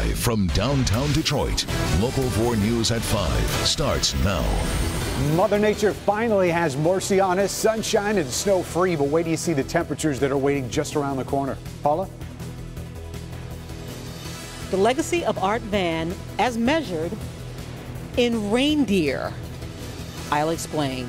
Live from downtown Detroit, Local 4 News at 5 starts now. Mother Nature finally has mercy on us. Sunshine and snow free, but wait till you see the temperatures that are waiting just around the corner. Paula? The legacy of Art Van as measured in reindeer. I'll explain.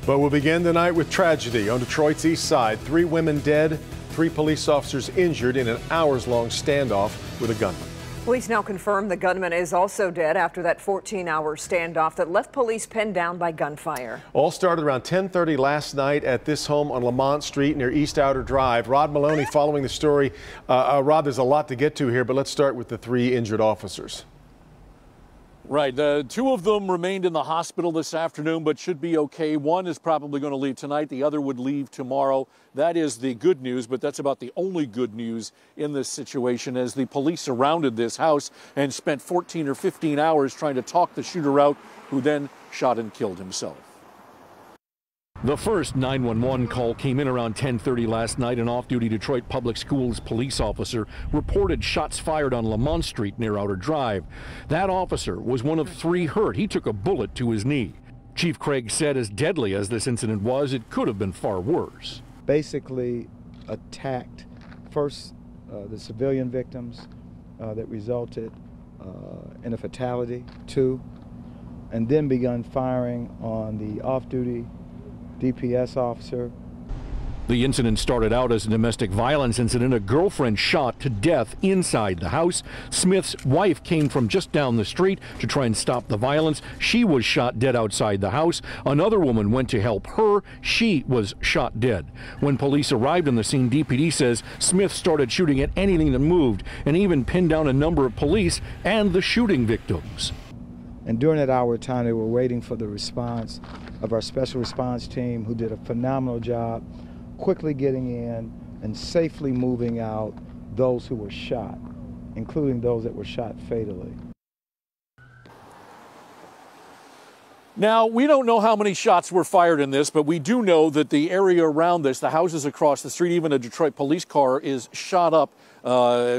But we'll begin tonight with tragedy on Detroit's east side. 3 women dead, 3 police officers injured in an hours-long standoff with a gunman. Police now confirm the gunman is also dead after that 14-hour standoff that left police pinned down by gunfire. All started around 10:30 last night at this home on Lamont Street near East Outer Drive. Rod Maloney following the story. Rod, there's a lot to get to here, but let's start with the 3 injured officers. Right. 2 of them remained in the hospital this afternoon, but should be okay. One is probably going to leave tonight. The other would leave tomorrow. That is the good news, but that's about the only good news in this situation, as the police surrounded this house and spent 14 or 15 hours trying to talk the shooter out, who then shot and killed himself. The first 911 call came in around 10:30 last night. An off-duty Detroit Public Schools police officer reported shots fired on Lamont Street near Outer Drive. That officer was one of 3 hurt. He took a bullet to his knee. Chief Craig said as deadly as this incident was, it could have been far worse. Basically attacked first the civilian victims that resulted in a fatality, 2, and then begun firing on the off-duty DPS officer. The incident started out as a domestic violence incident. A girlfriend shot to death inside the house. Smith's wife came from just down the street to try and stop the violence. She was shot dead outside the house. Another woman went to help her. She was shot dead. When police arrived on the scene, DPD says Smith started shooting at anything that moved and even pinned down a number of police and the shooting victims. And during that hour of time, they were waiting for the response of our special response team, who did a phenomenal job quickly getting in and safely moving out those who were shot, including those that were shot fatally. Now, we don't know how many shots were fired in this, but we do know that the area around this, the houses across the street, even a Detroit police car is shot up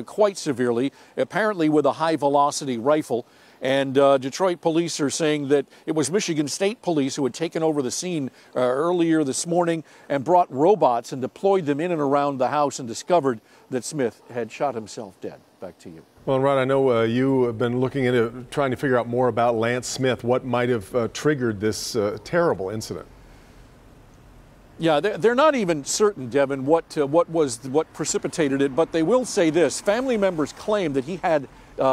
quite severely, apparently with a high-velocity rifle. And Detroit police are saying that it was Michigan State Police who had taken over the scene earlier this morning and brought robots and deployed them in and around the house and discovered that Smith had shot himself dead. Back to you. Well, Rod, I know you have been looking into trying to figure out more about Lance Smith. What might have triggered this terrible incident? Yeah, they're not even certain, Devin, what precipitated it, but they will say this. Family members claim that he had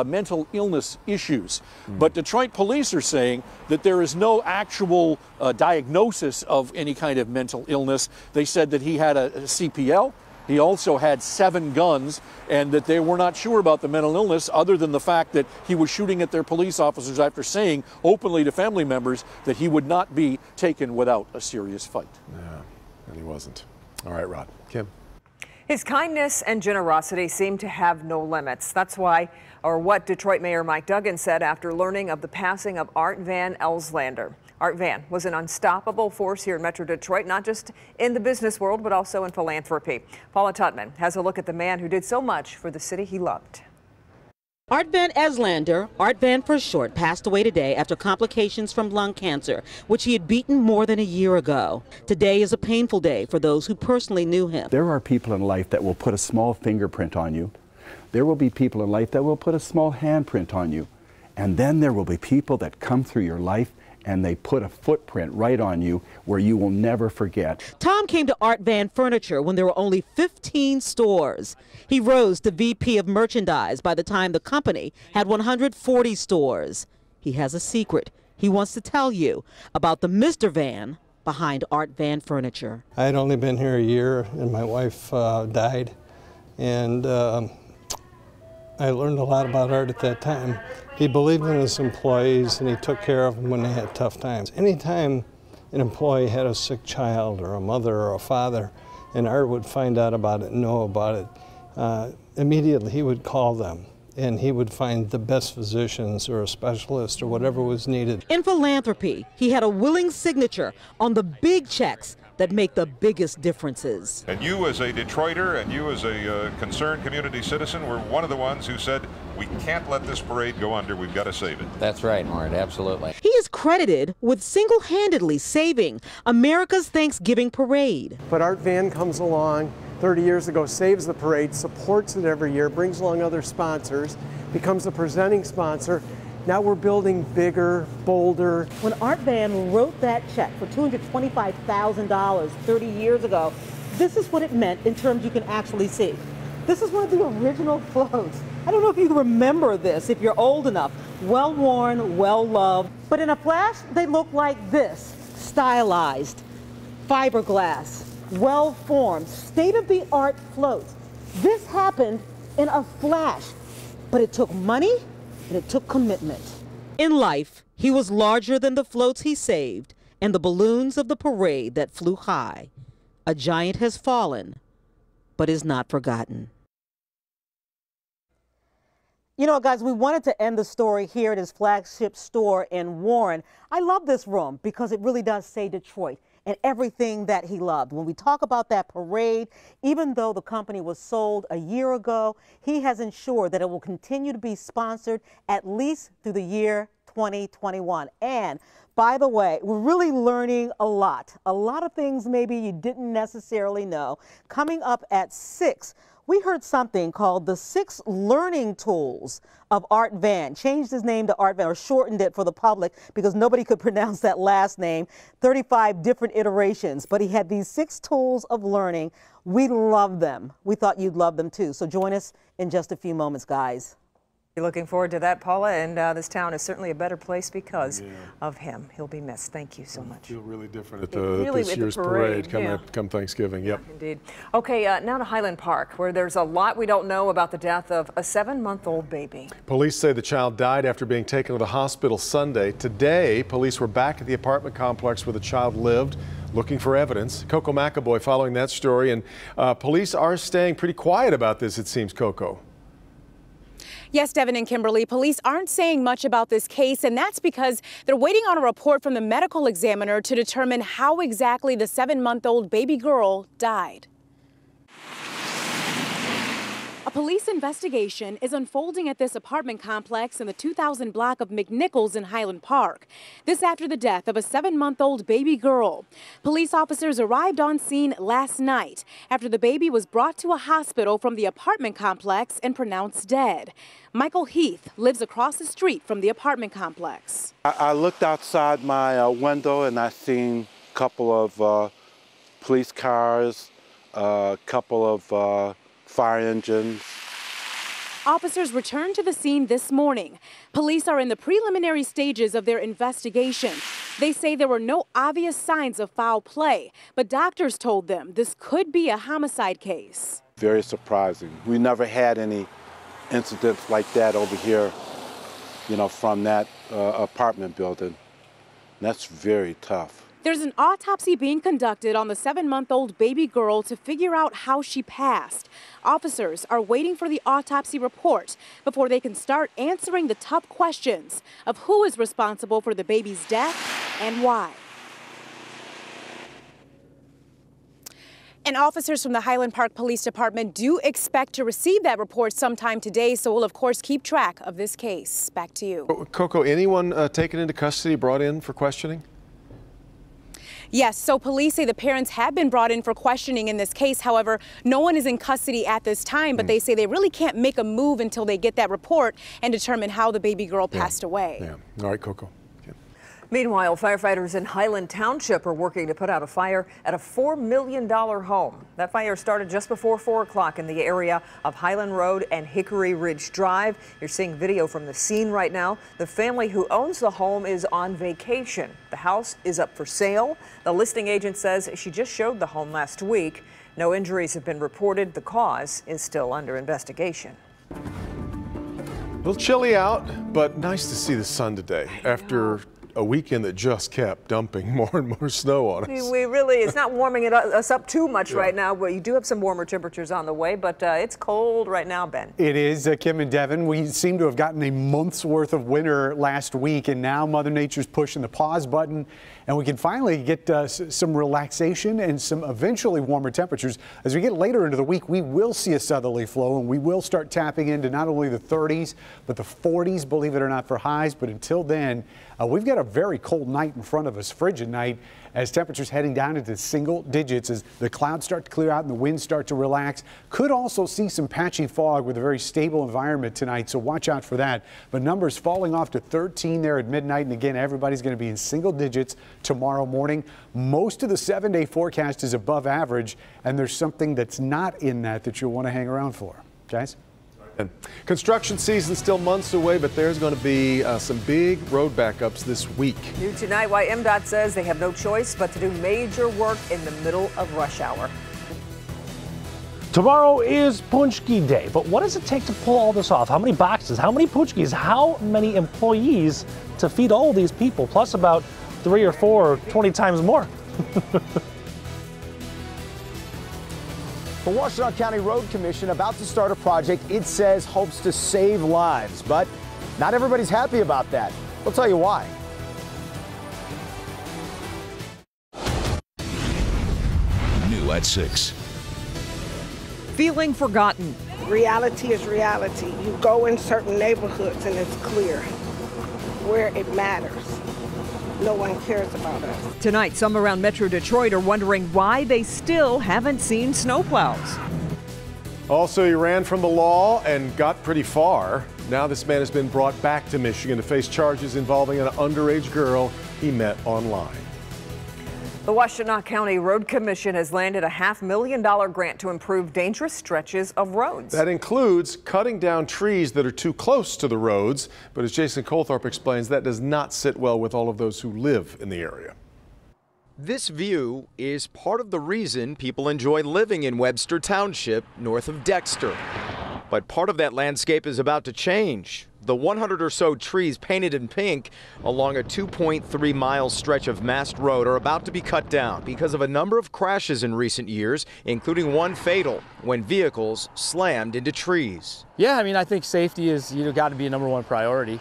mental illness issues. But Detroit police are saying that there is no actual diagnosis of any kind of mental illness. They said that he had a CPL. He also had 7 guns, and that they were not sure about the mental illness other than the fact that he was shooting at their police officers after saying openly to family members that he would not be taken without a serious fight. Yeah, and he wasn't. All right, Rod. Kim. His kindness and generosity seem to have no limits. That's why, or what Detroit Mayor Mike Duggan said after learning of the passing of Art Van Elslander. Art Van was an unstoppable force here in Metro Detroit, not just in the business world, but also in philanthropy. Paula Tutman has a look at the man who did so much for the city he loved. Art Van Elslander, Art Van for short, passed away today after complications from lung cancer, which he had beaten more than a year ago. Today is a painful day for those who personally knew him. There are people in life that will put a small fingerprint on you. There will be people in life that will put a small handprint on you. And then there will be people that come through your life and they put a footprint right on you where you will never forget. Tom came to Art Van Furniture when there were only 15 stores. He rose to VP of Merchandise by the time the company had 140 stores. He has a secret he wants to tell you about the Mr. Van behind Art Van Furniture. I had only been here a year and my wife died, and I learned a lot about Art at that time. He believed in his employees and he took care of them when they had tough times. Anytime an employee had a sick child or a mother or a father, and Art would find out about it and know about it, immediately he would call them and he would find the best physicians or a specialist or whatever was needed. In philanthropy, he had a willing signature on the big checks that make the biggest differences. And you as a Detroiter and you as a concerned community citizen were one of the ones who said, we can't let this parade go under, we've got to save it. That's right, Maury, absolutely. He is credited with single-handedly saving America's Thanksgiving parade. But Art Van comes along 30 years ago, saves the parade, supports it every year, brings along other sponsors, becomes a presenting sponsor. Now we're building bigger, bolder. When Art Van wrote that check for $225,000 30 years ago, this is what it meant in terms you can actually see. This is one of the original floats. I don't know if you remember this, if you're old enough. Well-worn, well-loved. But in a flash, they look like this. Stylized, fiberglass, well-formed, state-of-the-art floats. This happened in a flash, but it took money and it took commitment. In life, he was larger than the floats he saved and the balloons of the parade that flew high. A giant has fallen, but is not forgotten. You know, guys, we wanted to end the story here at his flagship store in Warren. I love this room because it really does say Detroit and everything that he loved. When we talk about that parade, even though the company was sold a year ago, he has ensured that it will continue to be sponsored at least through the year 2021. And by the way, we're really learning a lot of things maybe you didn't necessarily know. Coming up at 6, we heard something called the 6 learning tools of Art Van. Changed his name to Art Van, or shortened it for the public because nobody could pronounce that last name. 35 different iterations, but he had these 6 tools of learning. We love them. We thought you'd love them too. So join us in just a few moments, guys. Looking forward to that, Paula, and this town is certainly a better place because of him. He'll be missed. Thank you so much. Feel really different at this year's parade come Thanksgiving. Yep. Indeed. Okay, now to Highland Park, where there's a lot we don't know about the death of a 7-month-old baby. Police say the child died after being taken to the hospital Sunday. Today, police were back at the apartment complex where the child lived, looking for evidence. Coco McAvoy following that story, and police are staying pretty quiet about this, it seems, Coco. Yes, Devin and Kimberly, police aren't saying much about this case, and that's because they're waiting on a report from the medical examiner to determine how exactly the 7-month-old baby girl died. A police investigation is unfolding at this apartment complex in the 2000 block of McNichols in Highland Park. This after the death of a 7-month-old baby girl. Police officers arrived on scene last night after the baby was brought to a hospital from the apartment complex and pronounced dead. Michael Heath lives across the street from the apartment complex. I looked outside my window and I seen a couple of police cars, a couple of fire engines. Officers returned to the scene this morning. Police are in the preliminary stages of their investigation. They say there were no obvious signs of foul play, but doctors told them this could be a homicide case. Very surprising. We never had any incidents like that over here, you know, from that apartment building. That's very tough. There's an autopsy being conducted on the 7-month-old baby girl to figure out how she passed. Officers are waiting for the autopsy report before they can start answering the tough questions of who is responsible for the baby's death and why. And officers from the Highland Park Police Department do expect to receive that report sometime today, so we'll of course keep track of this case. Back to you. Coco, anyone taken into custody, brought in for questioning? Yes, so police say the parents have been brought in for questioning in this case. However, no one is in custody at this time, but they say they really can't make a move until they get that report and determine how the baby girl passed away. Yeah. All right, Coco. Meanwhile, firefighters in Highland Township are working to put out a fire at a $4 million home. That fire started just before 4 o'clock in the area of Highland Road and Hickory Ridge Drive. You're seeing video from the scene right now. The family who owns the home is on vacation. The house is up for sale. The listing agent says she just showed the home last week. No injuries have been reported. The cause is still under investigation. A little chilly out, but nice to see the sun today after a weekend that just kept dumping more and more snow on us. We really, it's not warming us up too much right now, but you do have some warmer temperatures on the way, but it's cold right now, Ben. It is, Kim and Devin. We seem to have gotten a month's worth of winter last week, and now Mother Nature's pushing the pause button, and we can finally get some relaxation and some eventually warmer temperatures. As we get later into the week, we will see a southerly flow, and we will start tapping into not only the 30s, but the 40s, believe it or not, for highs. But until then, we've got a very cold night in front of us, frigid night, as temperatures heading down into single digits as the clouds start to clear out and the winds start to relax. Could also see some patchy fog with a very stable environment tonight, so watch out for that. But numbers falling off to 13 there at midnight, and again, everybody's going to be in single digits tomorrow morning. Most of the 7-day forecast is above average, and there's something that's not in that you'll want to hang around for. Guys? And construction season still months away, but there's going to be some big road backups this week. New tonight, why MDOT says they have no choice but to do major work in the middle of rush hour. Tomorrow is Paczki Day, but what does it take to pull all this off? How many boxes? How many Paczkis? How many employees to feed all these people? Plus about 3 or 4 or 20 times more. The Washtenaw County Road Commission about to start a project it says hopes to save lives, but not everybody's happy about that. We'll tell you why. New at 6. Feeling forgotten. Reality is reality. You go in certain neighborhoods and it's clear where it matters. No one cares about us. Tonight, some around Metro Detroit are wondering why they still haven't seen snowplows. Also, he ran from the law and got pretty far. Now this man has been brought back to Michigan to face charges involving an underage girl he met online. The Washtenaw County Road Commission has landed a $500,000 grant to improve dangerous stretches of roads. That includes cutting down trees that are too close to the roads. But as Jason Colthorpe explains, that does not sit well with all of those who live in the area. This view is part of the reason people enjoy living in Webster Township north of Dexter. But part of that landscape is about to change. The 100 or so trees painted in pink along a 2.3-mile stretch of Mast Road are about to be cut down because of a number of crashes in recent years, including one fatal when vehicles slammed into trees. Yeah, I mean, I think safety is got to be a #1 priority.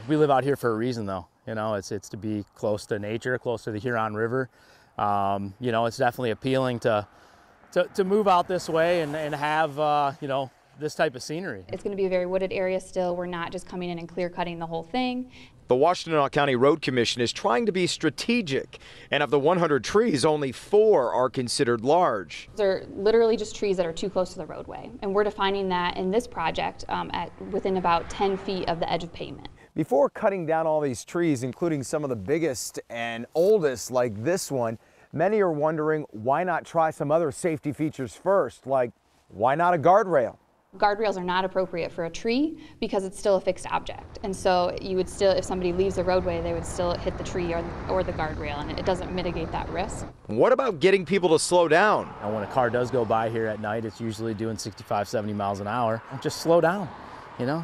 We live out here for a reason, though. It's to be close to nature, close to the Huron River. It's definitely appealing to move out this way and have this type of scenery. It's going to be a very wooded area still. We're not just coming in and clear cutting the whole thing. The Washtenaw County Road Commission is trying to be strategic, and of the 100 trees, only 4 are considered large. They're literally just trees that are too close to the roadway, and we're defining that in this project within about 10 feet of the edge of pavement. Before cutting down all these trees, including some of the biggest and oldest like this one, many are wondering why not try some other safety features first, like why not a guardrail? Guardrails are not appropriate for a tree because it's still a fixed object. And so you would still, if somebody leaves the roadway, they would still hit the tree or the guardrail, and it doesn't mitigate that risk. What about getting people to slow down? And when a car does go by here at night, it's usually doing 65, 70 miles an hour. Just slow down,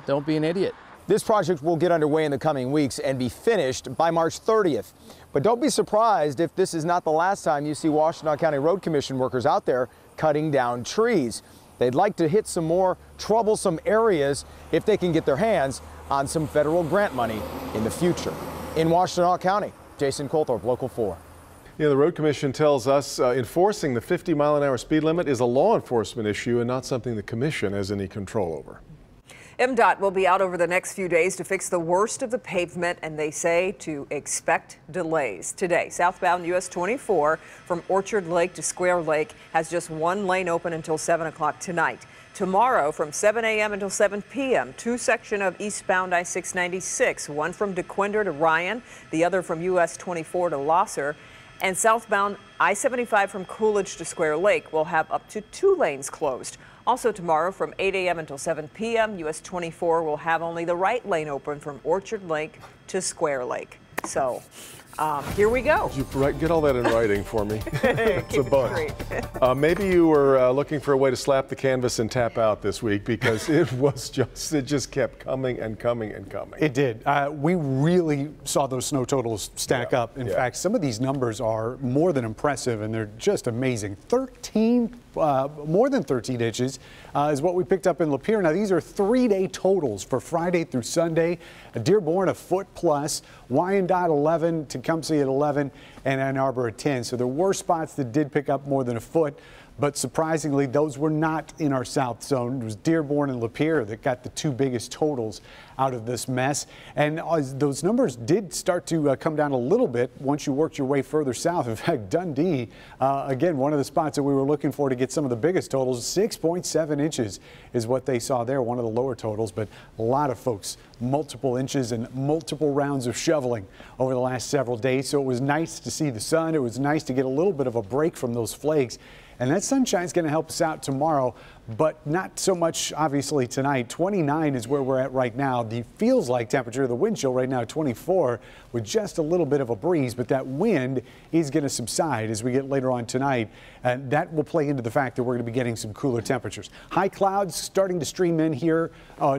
don't be an idiot. This project will get underway in the coming weeks and be finished by March 30th. But don't be surprised if this is not the last time you see Washtenaw County Road Commission workers out there cutting down trees. They'd like to hit some more troublesome areas if they can get their hands on some federal grant money in the future. In Washtenaw County, Jason Colthorpe, Local 4. The Road Commission tells us enforcing the 50-mile-an-hour speed limit is a law enforcement issue and not something the Commission has any control over. MDOT will be out over the next few days to fix the worst of the pavement, and they say to expect delays. Today, southbound US 24 from Orchard Lake to Square Lake has just one lane open until 7 o'clock tonight. Tomorrow from 7 a.m. until 7 p.m., 2 sections of eastbound I-696, one from DeQuinder to Ryan, the other from US 24 to Losser, and southbound I-75 from Coolidge to Square Lake will have up to 2 lanes closed. Also tomorrow from 8 a.m. until 7 p.m., US 24 will have only the right lane open from Orchard Lake to Square Lake. So Here we go. You get all that in writing for me. It's a bunch. Great. Maybe you were looking for a way to slap the canvas and tap out this week, because it just kept coming and coming and coming. It did. We really saw those snow totals stack up. In fact, some of these numbers are more than impressive, and they're just amazing. More than 13 inches is what we picked up in Lapeer. Now, these are 3-day totals for Friday through Sunday. Dearborn, a foot plus, Wyandotte 11, Tecumseh at 11, and Ann Arbor at 10. So there were spots that did pick up more than a foot, but surprisingly, those were not in our south zone. It was Dearborn and Lapeer that got the two biggest totals out of this mess. And those numbers did start to come down a little bit once you worked your way further south. In fact, Dundee, again, one of the spots that we were looking for to get some of the biggest totals, 6.7 inches is what they saw there, one of the lower totals. But a lot of folks, multiple inches and multiple rounds of shoveling over the last several days. So it was nice to see the sun. It was nice to get a little bit of a break from those flakes. And that sunshine is going to help us out tomorrow, but not so much, obviously, tonight. 29 is where we're at right now. The feels like temperature, the wind chill right now, 24, with just a little bit of a breeze, but that wind is going to subside as we get later on tonight. And that will play into the fact that we're going to be getting some cooler temperatures. High clouds starting to stream in here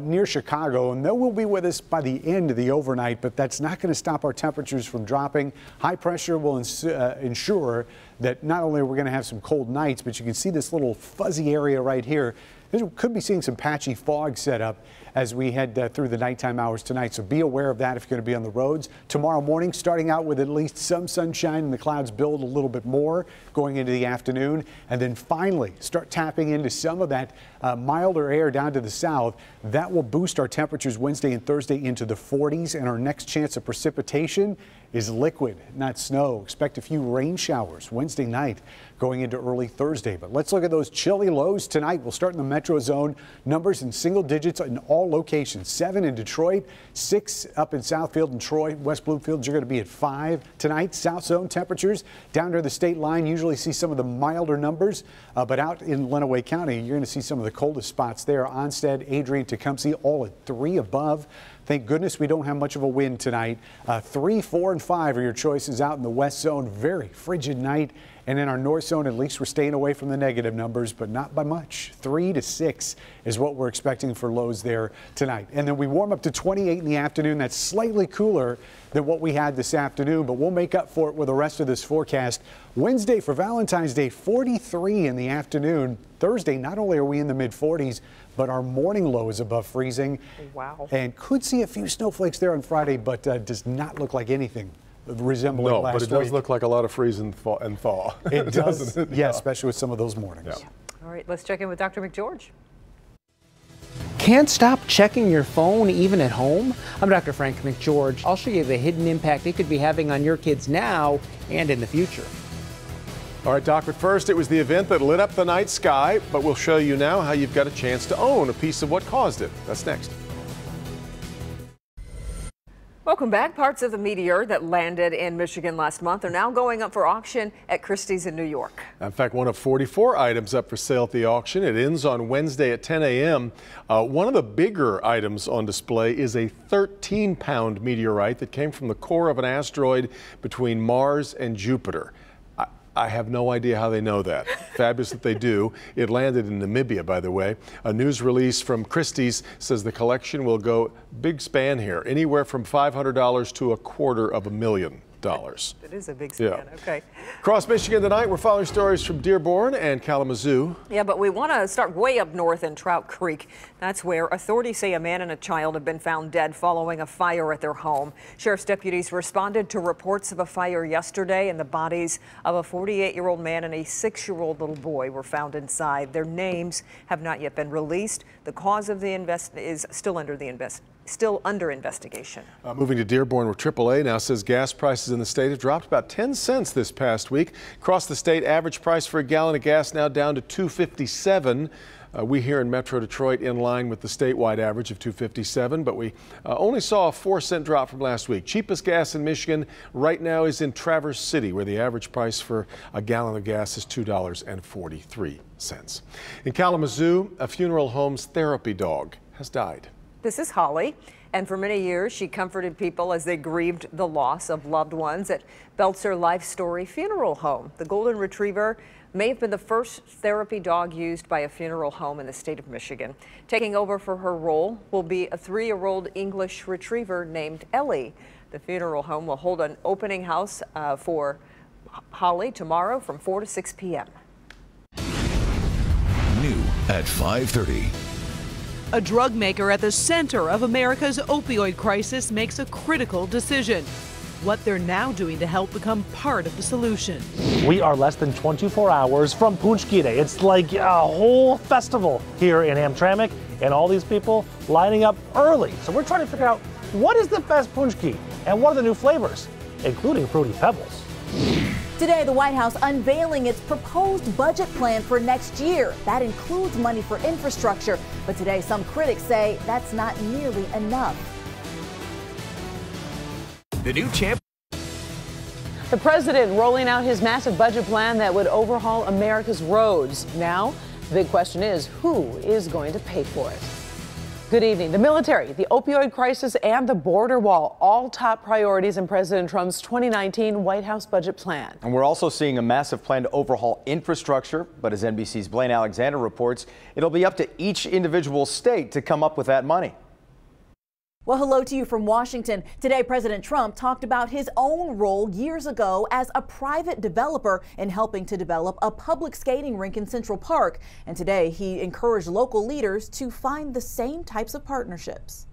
near Chicago, and they will be with us by the end of the overnight, but that's not going to stop our temperatures from dropping. High pressure will ensure that not only are we going to have some cold nights, but you can see this little fuzzy area right here. We could be seeing some patchy fog set up as we head through the nighttime hours tonight. So be aware of that if you're going to be on the roads. Tomorrow morning, starting out with at least some sunshine, and the clouds build a little bit more going into the afternoon. And then finally start tapping into some of that milder air down to the south. That will boost our temperatures Wednesday and Thursday into the 40s. And our next chance of precipitation is liquid, not snow. Expect a few rain showers Wednesday night going into early Thursday. But let's look at those chilly lows tonight. We'll start in the metro zone. Numbers in single digits in all locations. 7 in Detroit, 6 up in Southfield and Troy. West Bloomfield, you're going to be at 5 tonight. South zone temperatures down to the state line. Usually see some of the milder numbers, but out in Lenawee County, you're going to see some of the coldest spots there. Onstead, Adrian, Tecumseh, all at 3 above. Thank goodness we don't have much of a wind tonight. 3, 4, and 5 are your choices out in the west zone. Very frigid night. And in our north zone, at least we're staying away from the negative numbers, but not by much. 3 to 6 is what we're expecting for lows there tonight. And then we warm up to 28 in the afternoon. That's slightly cooler than what we had this afternoon, but we'll make up for it with the rest of this forecast. Wednesday for Valentine's Day, 43 in the afternoon. Thursday, not only are we in the mid-40s, but our morning low is above freezing. Wow. And could see a few snowflakes there on Friday, but does not look like anything resembling last week. No, but it does look like a lot of freeze and thaw. It does, doesn't it? yeah, especially with some of those mornings. Yeah. All right, let's check in with Dr. McGeorge. Can't stop checking your phone even at home? I'm Dr. Frank McGeorge. I'll show you the hidden impact it could be having on your kids now and in the future. All right, Doc, but first, it was the event that lit up the night sky, but we'll show you now how you've got a chance to own a piece of what caused it. That's next. Welcome back. Parts of the meteor that landed in Michigan last month are now going up for auction at Christie's in New York. In fact, one of 44 items up for sale at the auction. It ends on Wednesday at 10 a.m. One of the bigger items on display is a 13-pound meteorite that came from the core of an asteroid between Mars and Jupiter. I have no idea how they know that. Fabulous that they do. It landed in Namibia, by the way. A news release from Christie's says the collection will go big span here, anywhere from $500 to $250,000. It is a big span. Yeah. Okay. Across Michigan tonight, we're following stories from Dearborn and Kalamazoo. Yeah, but we want to start way up north in Trout Creek. That's where authorities say a man and a child have been found dead following a fire at their home. Sheriff's deputies responded to reports of a fire yesterday, and the bodies of a 48-year-old man and a 6-year-old little boy were found inside. Their names have not yet been released. The cause of the is still under investigation. Moving to Dearborn, where AAA now says gas prices in the state have dropped about 10 cents this past week. Across the state, average price for a gallon of gas now down to $2.57. We here in Metro Detroit in line with the statewide average of $2.57, but we only saw a 4-cent drop from last week. Cheapest gas in Michigan right now is in Traverse City, where the average price for a gallon of gas is $2.43. In Kalamazoo, a funeral home's therapy dog has died. This is Holly, And for many years, she comforted people as they grieved the loss of loved ones at Belzer Life Story Funeral Home. The Golden Retriever may have been the first therapy dog used by a funeral home in the state of Michigan. Taking over for her role will be a 3-year-old English Retriever named Ellie. The funeral home will hold an opening house for Holly tomorrow from 4 to 6 p.m. New at 5:30. A drug maker at the center of America's opioid crisis makes a critical decision. What they're now doing to help become part of the solution. We are less than 24 hours from Paczki Day. It's like a whole festival here in Hamtramck, and all these people lining up early. So we're trying to figure out what is the best Paczki and what are the new flavors, including Fruity Pebbles. Today, the White House unveiling its proposed budget plan for next year. That includes money for infrastructure. But today, some critics say that's not nearly enough. The new champ. The president rolling out his massive budget plan that would overhaul America's roads. Now, the big question is, who is going to pay for it? Good evening. The military, the opioid crisis, and the border wall, all top priorities in President Trump's 2019 White House budget plan. And we're also seeing a massive plan to overhaul infrastructure. But as NBC's Blaine Alexander reports, it'll be up to each individual state to come up with that money. Well, hello to you from Washington. Today, President Trump talked about his own role years ago as a private developer in helping to develop a public skating rink in Central Park. And today, he encouraged local leaders to find the same types of partnerships.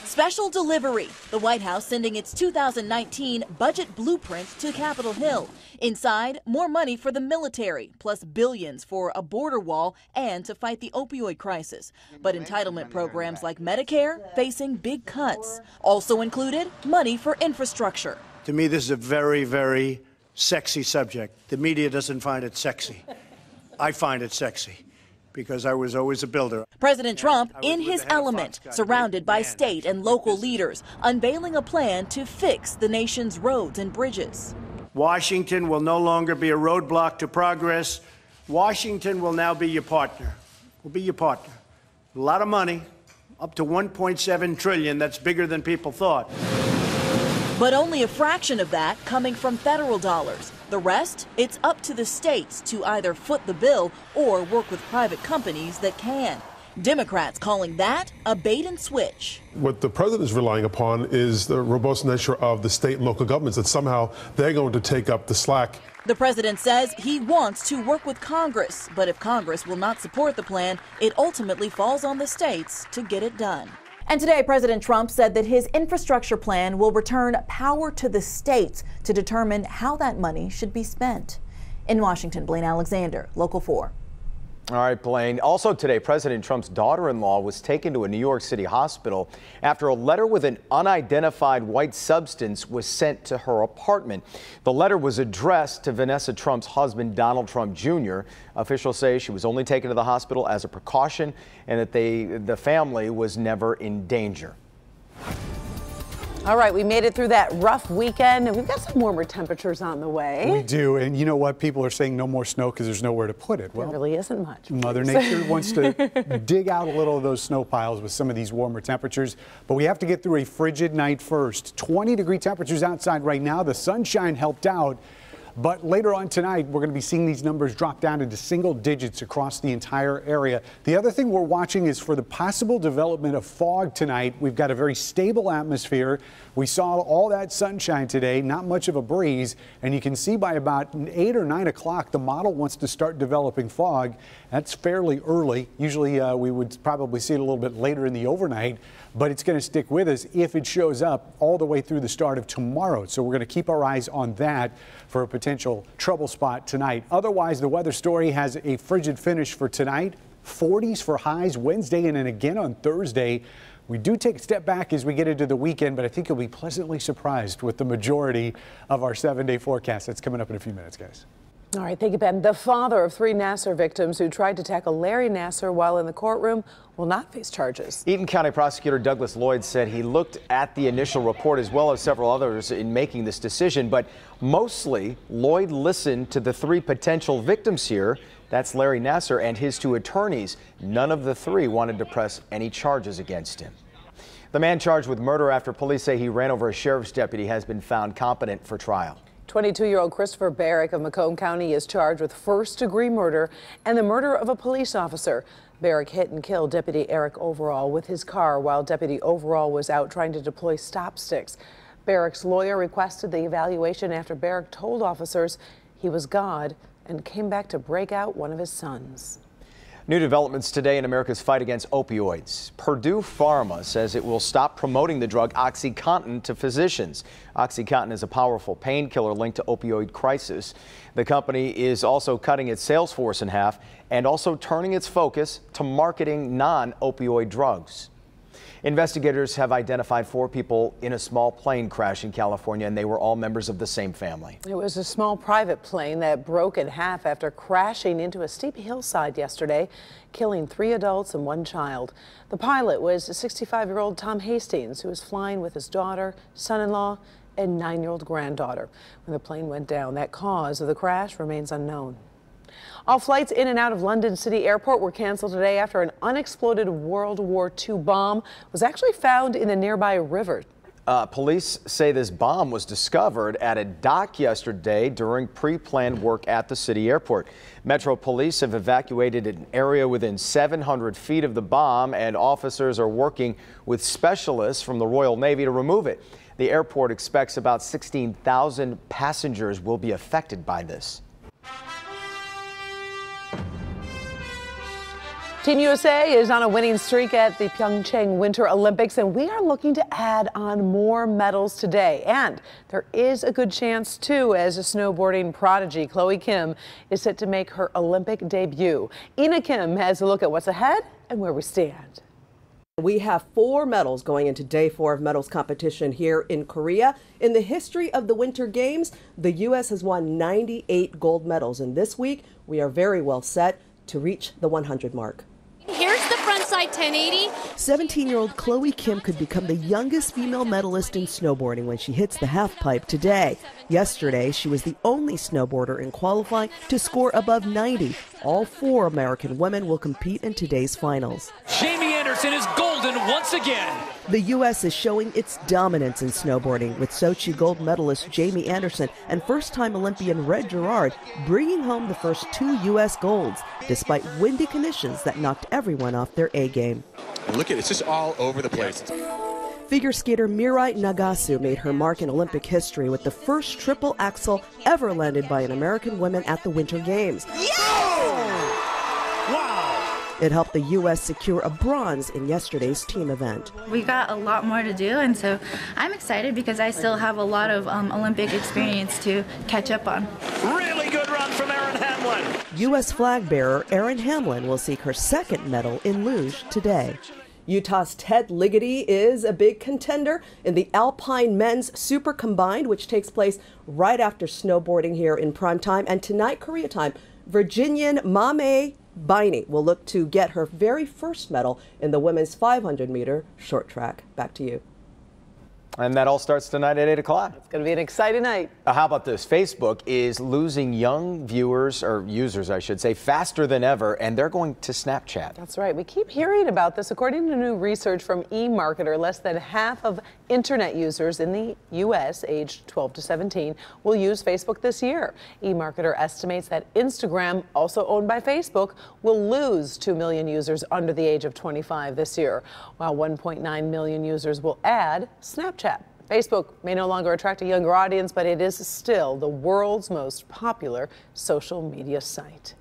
Special delivery. The White House sending its 2019 budget blueprint to Capitol Hill. Inside, more money for the military, plus billions for a border wall and to fight the opioid crisis. But entitlement programs like Medicare facing big cuts. Also included, money for infrastructure. To me, this is a very, very sexy subject. The media doesn't find it sexy. I find it sexy, because I was always a builder. President Trump in his element, surrounded by state and local leaders, unveiling a plan to fix the nation's roads and bridges. Washington will no longer be a roadblock to progress. Washington will now be your partner. Will be your partner. A lot of money, up to $1.7 trillion. That's bigger than people thought. But only a fraction of that coming from federal dollars. The rest, it's up to the states to either foot the bill or work with private companies that can. Democrats calling that a bait and switch. What the president is relying upon is the robust nature of the state and local governments, that somehow they're going to take up the slack. The president says he wants to work with Congress, but if Congress will not support the plan, it ultimately falls on the states to get it done. And today, President Trump said that his infrastructure plan will return power to the states to determine how that money should be spent. In Washington, Blaine Alexander, Local 4. All right, Blaine. Also today, President Trump's daughter-in-law was taken to a New York City hospital after a letter with an unidentified white substance was sent to her apartment. The letter was addressed to Vanessa Trump's husband, Donald Trump Jr. Officials say she was only taken to the hospital as a precaution and that the family was never in danger. All right, we made it through that rough weekend, and we've got some warmer temperatures on the way. We do, and you know what? People are saying no more snow because there's nowhere to put it. Well, there really isn't much. Mother Nature wants to dig out a little of those snow piles with some of these warmer temperatures, but we have to get through a frigid night first. 20-degree temperatures outside right now. The sunshine helped out. But later on tonight, we're going to be seeing these numbers drop down into single digits across the entire area. The other thing we're watching is for the possible development of fog tonight. We've got a very stable atmosphere. We saw all that sunshine today, not much of a breeze. And you can see by about 8 or 9 o'clock, the model wants to start developing fog. That's fairly early. Usually we would probably see it a little bit later in the overnight, but it's going to stick with us if it shows up all the way through the start of tomorrow. So we're going to keep our eyes on that for a potential trouble spot tonight. Otherwise, the weather story has a frigid finish for tonight. 40s for highs Wednesday and then again on Thursday. We do take a step back as we get into the weekend, but I think you'll be pleasantly surprised with the majority of our 7-day forecast. That's coming up in a few minutes, guys. All right, thank you, Ben. The father of 3 Nassar victims who tried to tackle Larry Nassar while in the courtroom will not face charges. Eaton County Prosecutor Douglas Lloyd said he looked at the initial report as well as several others in making this decision, but mostly Lloyd listened to the 3 potential victims here. That's Larry Nassar and his 2 attorneys. None of the 3 wanted to press any charges against him. The man charged with murder after police say he ran over a sheriff's deputy has been found competent for trial. 22-year-old Christopher Barrick of Macomb County is charged with first-degree murder and the murder of a police officer. Barrick hit and killed Deputy Eric Overall with his car while Deputy Overall was out trying to deploy stop sticks. Barrick's lawyer requested the evaluation after Barrick told officers he was God and came back to break out one of his sons. New developments today in America's fight against opioids. Purdue Pharma says it will stop promoting the drug OxyContin to physicians. OxyContin is a powerful painkiller linked to opioid crisis. The company is also cutting its sales force in half and also turning its focus to marketing non-opioid drugs. Investigators have identified 4 people in a small plane crash in California, and they were all members of the same family. It was a small private plane that broke in half after crashing into a steep hillside yesterday, killing 3 adults and 1 child. The pilot was 65-year-old Tom Hastings, who was flying with his daughter, son-in-law, and 9-year-old granddaughter. When the plane went down, that cause of the crash remains unknown. All flights in and out of London City Airport were canceled today after an unexploded World War II bomb was actually found in the nearby river. Police say this bomb was discovered at a dock yesterday during pre-planned work at the city airport. Metro Police have evacuated an area within 700 feet of the bomb, and officers are working with specialists from the Royal Navy to remove it. The airport expects about 16,000 passengers will be affected by this. Team USA is on a winning streak at the Pyeongchang Winter Olympics, and we are looking to add on more medals today. And there is a good chance, too, as a snowboarding prodigy, Chloe Kim is set to make her Olympic debut. Ina Kim has a look at what's ahead and where we stand. We have 4 medals going into day 4 of medals competition here in Korea. In the history of the Winter Games, the U.S. has won 98 gold medals, and this week we are very well set to reach the 100 mark. Here's the frontside 1080. 17-year-old Chloe Kim could become the youngest female medalist in snowboarding when she hits the halfpipe today. Yesterday, she was the only snowboarder in qualifying to score above 90. All 4 American women will compete in today's finals. Jamie Anderson is golden once again. The U.S. is showing its dominance in snowboarding, with Sochi gold medalist Jamie Anderson and first-time Olympian Red Gerard bringing home the first 2 U.S. golds, despite windy conditions that knocked everyone off their A-game. Look at it, it's just all over the place. Figure skater Mirai Nagasu made her mark in Olympic history with the first triple axel ever landed by an American woman at the Winter Games. It helped the U.S. secure a bronze in yesterday's team event. We got a lot more to do, and so I'm excited because I still have a lot of Olympic experience to catch up on. Really good run from Erin Hamlin. U.S. flag bearer Erin Hamlin will seek her 2nd medal in luge today. Utah's Ted Ligety is a big contender in the Alpine Men's Super Combined, which takes place right after snowboarding here in prime time. And tonight, Korea time, Virginian Mame Baini will look to get her very first medal in the women's 500-meter short track. Back to you. And that all starts tonight at 8 o'clock. It's going to be an exciting night. How about this? Facebook is losing young viewers, or users, I should say, faster than ever, and they're going to Snapchat. That's right. We keep hearing about this. According to new research from eMarketer, less than half of internet users in the U.S. aged 12 to 17 will use Facebook this year. eMarketer estimates that Instagram, also owned by Facebook, will lose 2 million users under the age of 25 this year, while 1.9 million users will add Snapchat. Facebook may no longer attract a younger audience, but it is still the world's most popular social media site.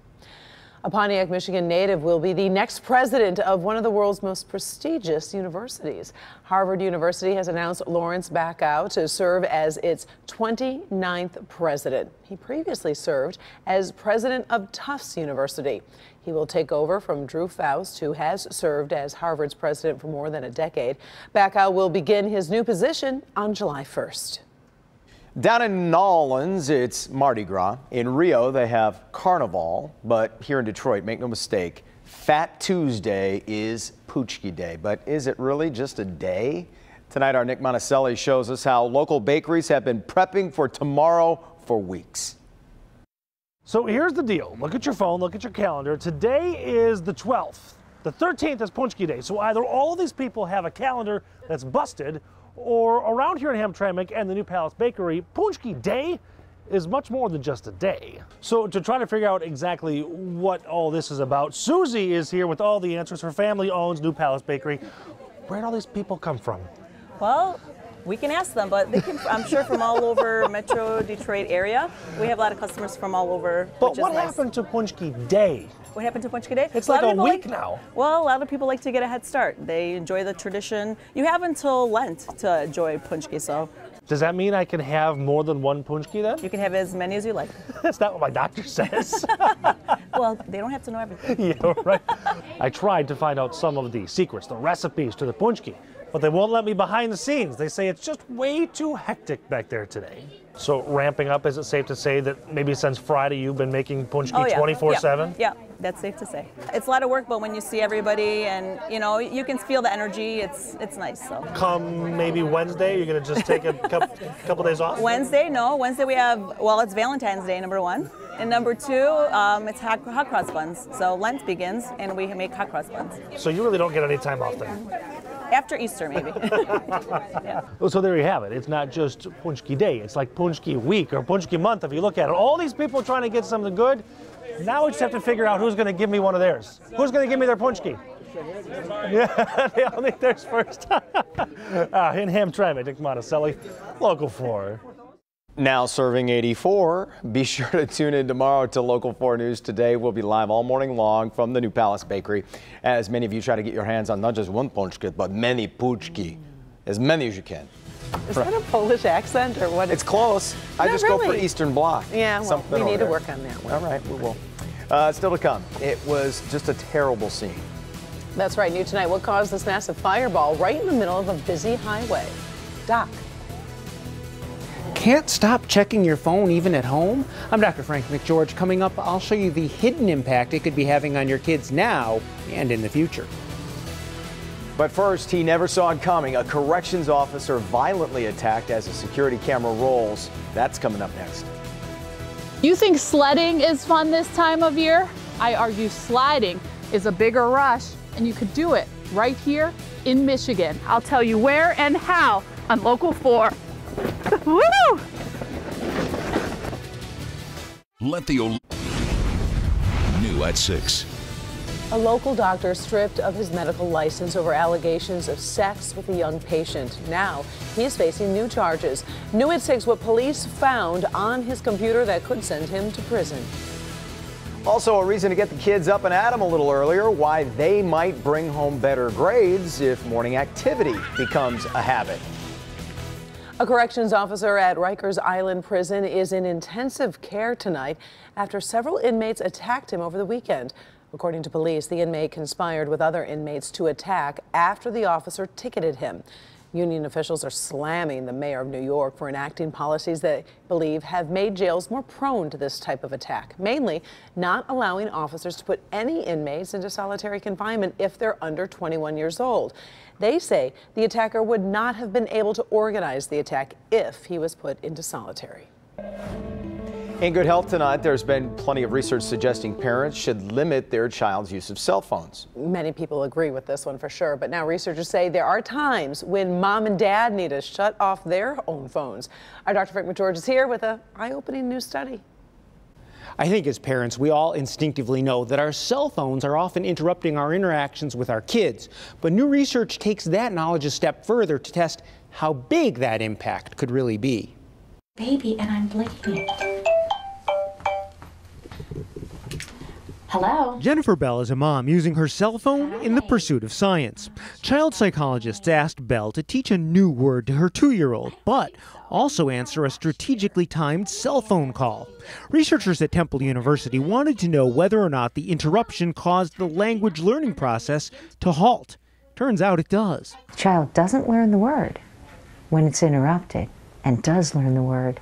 A Pontiac, Michigan native will be the next president of one of the world's most prestigious universities. Harvard University has announced Lawrence Bacow to serve as its 29th president. He previously served as president of Tufts University. He will take over from Drew Faust, who has served as Harvard's president for more than a decade. Bacow will begin his new position on July 1st. Down in New Orleans, it's Mardi Gras. In Rio, they have Carnival. But here in Detroit, make no mistake, Fat Tuesday is Poochki Day. But is it really just a day? Tonight, our Nick Monticelli shows us how local bakeries have been prepping for tomorrow for weeks. So here's the deal. Look at your phone, look at your calendar. Today is the 12th. The 13th is Paczki Day, so either all of these people have a calendar that's busted, or around here in Hamtramck and the New Palace Bakery, Paczki Day is much more than just a day. So to try to figure out exactly what all this is about, Susie is here with all the answers. Her family owns New Palace Bakery. Where did all these people come from? Well, we can ask them, but they came, I'm sure, from all over Metro Detroit area. We have a lot of customers from all over. But what happened to Paczki Day? What happened to Paczki Day? It's like a week now. Well, a lot of people like to get a head start. They enjoy the tradition. You have until Lent to enjoy Paczki, so. Does that mean I can have more than one Paczki then? You can have as many as you like. That's not what my doctor says. Well, they don't have to know everything. Yeah, right. I tried to find out some of the secrets, the recipes to the Paczki, but they won't let me behind the scenes. They say it's just way too hectic back there today. So ramping up, is it safe to say that maybe since Friday you've been making Paczki 24/7? Yeah, that's safe to say. It's a lot of work, but when you see everybody and, you know, you can feel the energy, it's nice. So. Come maybe Wednesday, you're going to just take a couple days off? Wednesday, no. Wednesday we have, well, it's Valentine's Day, number one. And number two, it's hot cross buns. So Lent begins and we make hot cross buns. So you really don't get any time off then? After Easter, maybe. Yeah. So there you have it. It's not just Paczki Day. It's like Paczki Week or Paczki Month if you look at it. All these people trying to get something good. Now we just have to figure out who's going to give me one of theirs. Who's going to give me their Paczki? Yeah, they all need theirs first. In Hamtramck, Nick Monticelli, Local 4. Now serving 84. Be sure to tune in tomorrow to Local 4 News Today. We'll be live all morning long from the New Palace Bakery as many of you try to get your hands on not just one Paczki, but many Paczki. As many as you can. Is that a Polish accent or what? It's close. I just go for Eastern Bloc. Yeah, well, we need to work on that one. All right, we will. Still to come. It was just a terrible scene. That's right. New tonight, what caused this massive fireball right in the middle of a busy highway? Doc. Can't stop checking your phone even at home? I'm Dr. Frank McGeorge. Coming up, I'll show you the hidden impact it could be having on your kids now and in the future. But first, he never saw it coming. A corrections officer violently attacked as a security camera rolls. That's coming up next. You think sledding is fun this time of year? I argue sliding is a bigger rush, and you could do it right here in Michigan. I'll tell you where and how on Local 4. Woo! Let the new at 6. A local doctor stripped of his medical license over allegations of sex with a young patient. Now he is facing new charges. New at 6, what police found on his computer that could send him to prison. Also, a reason to get the kids up and at 'em a little earlier, why they might bring home better grades if morning activity becomes a habit. A corrections officer at Rikers Island Prison is in intensive care tonight after several inmates attacked him over the weekend. According to police, the inmate conspired with other inmates to attack after the officer ticketed him. Union officials are slamming the mayor of New York for enacting policies they believe have made jails more prone to this type of attack, mainly not allowing officers to put any inmates into solitary confinement if they're under 21 years old. They say the attacker would not have been able to organize the attack if he was put into solitary. In Good Health tonight, there's been plenty of research suggesting parents should limit their child's use of cell phones. Many people agree with this one for sure, but now researchers say there are times when mom and dad need to shut off their own phones. Our Dr. Frank McGeorge is here with an eye-opening new study. I think as parents, we all instinctively know that our cell phones are often interrupting our interactions with our kids. But new research takes that knowledge a step further to test how big that impact could really be. Baby, and I'm blinking it. Hello? Jennifer Bell is a mom using her cell phone in the pursuit of science. Child psychologists asked Bell to teach a new word to her 2-year-old, but also answer a strategically timed cell phone call. Researchers at Temple University wanted to know whether or not the interruption caused the language learning process to halt. Turns out it does. The child doesn't learn the word when it's interrupted and does learn the word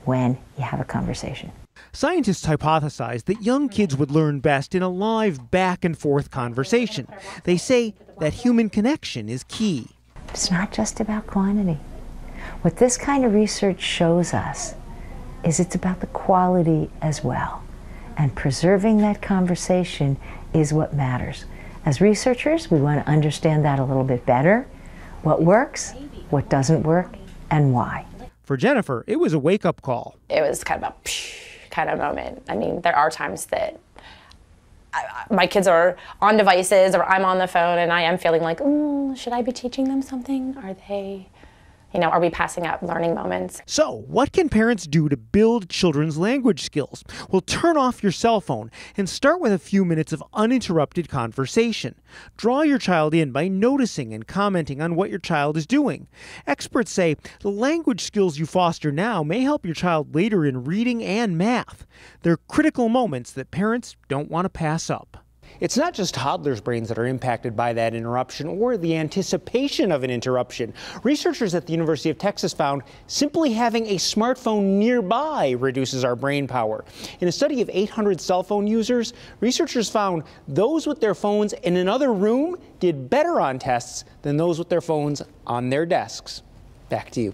when you have a conversation. Scientists hypothesized that young kids would learn best in a live back-and-forth conversation. They say that human connection is key. It's not just about quantity. What this kind of research shows us is it's about the quality as well. And preserving that conversation is what matters. As researchers, we want to understand that a little bit better. What works, what doesn't work, and why. For Jennifer, it was a wake-up call. It was kind of a kind of moment. I mean, there are times that my kids are on devices or I'm on the phone and I am feeling like, should I be teaching them something? Are they, are we passing up learning moments? So, what can parents do to build children's language skills? Well, turn off your cell phone and start with a few minutes of uninterrupted conversation. Draw your child in by noticing and commenting on what your child is doing. Experts say the language skills you foster now may help your child later in reading and math. They're critical moments that parents don't want to pass up. It's not just toddlers' brains that are impacted by that interruption or the anticipation of an interruption. Researchers at the University of Texas found simply having a smartphone nearby reduces our brain power. In a study of 800 cell phone users, researchers found those with their phones in another room did better on tests than those with their phones on their desks. Back to you.